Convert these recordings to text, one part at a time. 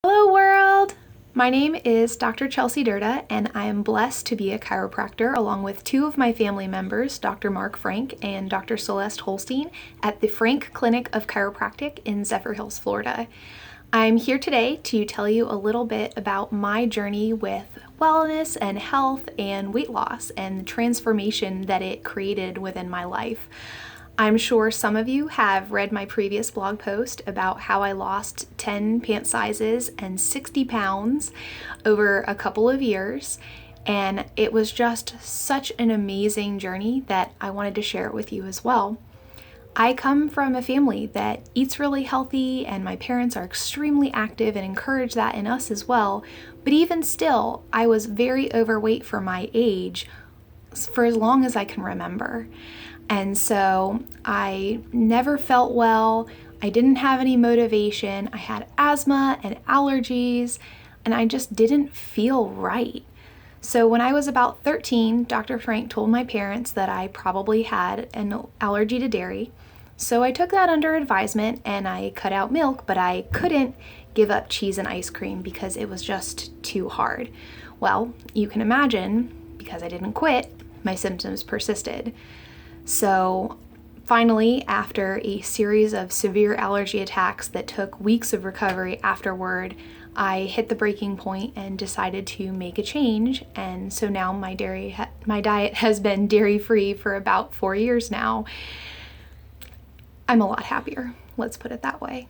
Hello world! My name is Dr. Chelsea Drda, and I am blessed to be a chiropractor along with two of my family members, Dr. Mark Frank and Dr. Celeste Holstein, at the Frank Clinic of Chiropractic in Zephyrhills, Florida. I'm here today to tell you a little bit about my journey with wellness and health and weight loss and the transformation that it created within my life. I'm sure some of you have read my previous blog post about how I lost 10 pant sizes and 60 pounds over a couple of years, and it was just such an amazing journey that I wanted to share it with you as well. I come from a family that eats really healthy, and my parents are extremely active and encourage that in us as well, but even still, I was very overweight for my age for as long as I can remember. And so I never felt well, I didn't have any motivation, I had asthma and allergies, and I just didn't feel right. So when I was about 13, Dr. Frank told my parents that I probably had an allergy to dairy. So I took that under advisement and I cut out milk, but I couldn't give up cheese and ice cream because it was just too hard. Well, you can imagine, because I didn't quit, my symptoms persisted. So finally, after a series of severe allergy attacks that took weeks of recovery afterward, I hit the breaking point and decided to make a change. And so now my diet has been dairy-free for about 4 years now. I'm a lot happier, let's put it that way.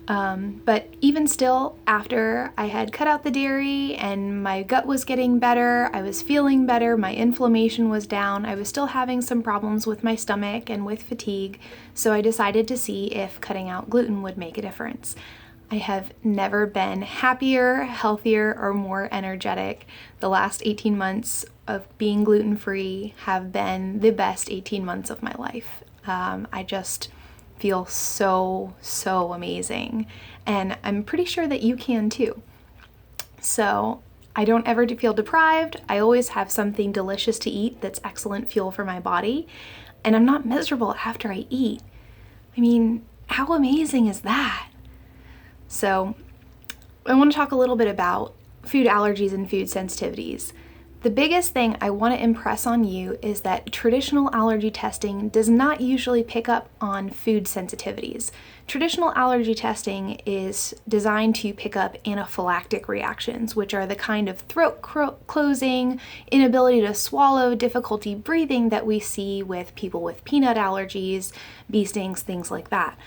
But even still, after I had cut out the dairy and my gut was getting better, I was feeling better, my inflammation was down, I was still having some problems with my stomach and with fatigue, so I decided to see if cutting out gluten would make a difference. I have never been happier, healthier, or more energetic. The last 18 months of being gluten-free have been the best 18 months of my life. I just feel so amazing, and I'm pretty sure that you can too. So I don't ever feel deprived. I always have something delicious to eat that's excellent fuel for my body, and I'm not miserable after I eat. I mean, how amazing is that? So I want to talk a little bit about food allergies and food sensitivities. The biggest thing I want to impress on you is that traditional allergy testing does not usually pick up on food sensitivities. Traditional allergy testing is designed to pick up anaphylactic reactions, which are the kind of throat closing, inability to swallow, difficulty breathing that we see with people with peanut allergies, bee stings, things like that.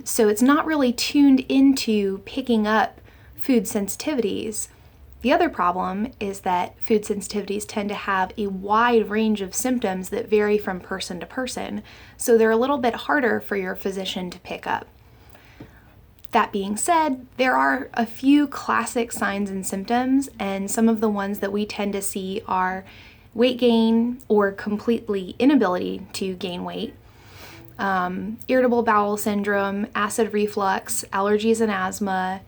So it's not really tuned into picking up food sensitivities. The other problem is that food sensitivities tend to have a wide range of symptoms that vary from person to person, so they're a little bit harder for your physician to pick up. That being said, there are a few classic signs and symptoms, and some of the ones that we tend to see are weight gain or completely inability to gain weight, irritable bowel syndrome, acid reflux, allergies and asthma,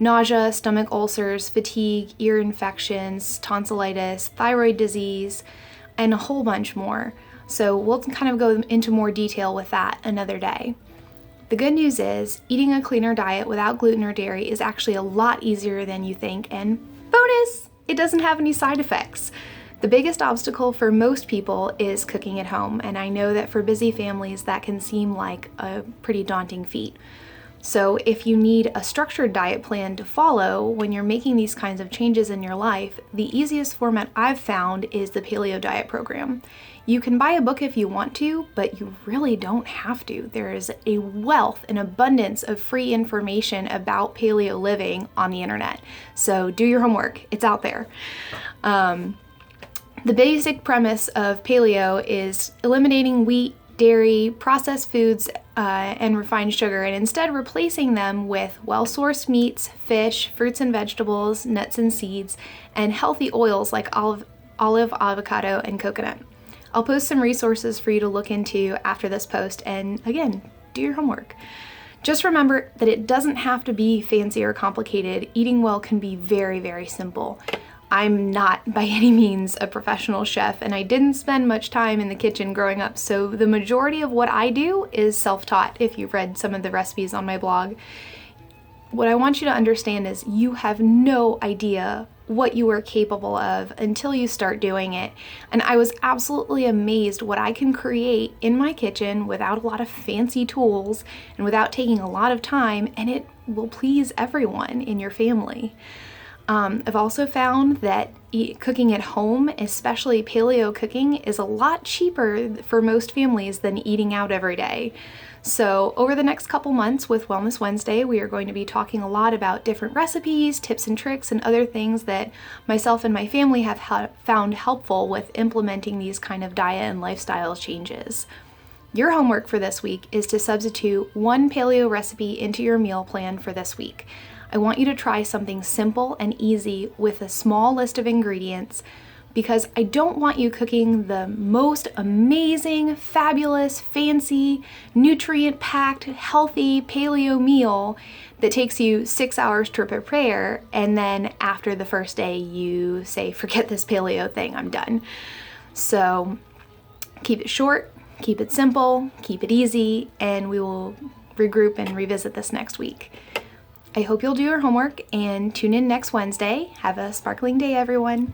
nausea, stomach ulcers, fatigue, ear infections, tonsillitis, thyroid disease, and a whole bunch more. So we'll kind of go into more detail with that another day. The good news is eating a cleaner diet without gluten or dairy is actually a lot easier than you think, and bonus, it doesn't have any side effects. The biggest obstacle for most people is cooking at home, and I know that for busy families that can seem like a pretty daunting feat. So if you need a structured diet plan to follow when you're making these kinds of changes in your life, the easiest format I've found is the Paleo diet program. You can buy a book if you want to, but you really don't have to. There is a wealth, an abundance of free information about paleo living on the internet. So do your homework, it's out there. The basic premise of paleo is eliminating wheat, dairy, processed foods, and refined sugar, and instead replacing them with well-sourced meats, fish, fruits and vegetables, nuts and seeds, and healthy oils like olive, avocado, and coconut. I'll post some resources for you to look into after this post, and again, do your homework. Just remember that it doesn't have to be fancy or complicated. Eating well can be very simple. I'm not by any means a professional chef, and I didn't spend much time in the kitchen growing up, so the majority of what I do is self-taught if you've read some of the recipes on my blog. what I want you to understand is you have no idea what you are capable of until you start doing it. And I was absolutely amazed what I can create in my kitchen without a lot of fancy tools and without taking a lot of time, and it will please everyone in your family. I've also found that cooking at home, especially paleo cooking, is a lot cheaper for most families than eating out every day. So over the next couple months with Wellness Wednesday, we are going to be talking a lot about different recipes, tips and tricks, and other things that myself and my family have found helpful with implementing these kind of diet and lifestyle changes. Your homework for this week is to substitute one paleo recipe into your meal plan for this week. I want you to try something simple and easy with a small list of ingredients, because I don't want you cooking the most amazing, fabulous, fancy, nutrient-packed, healthy paleo meal that takes you 6 hours to prepare, and then after the first day you say, forget this paleo thing, I'm done. So keep it short, keep it simple, keep it easy, and we will regroup and revisit this next week. I hope you'll do your homework and tune in next Wednesday. Have a sparkling day, everyone.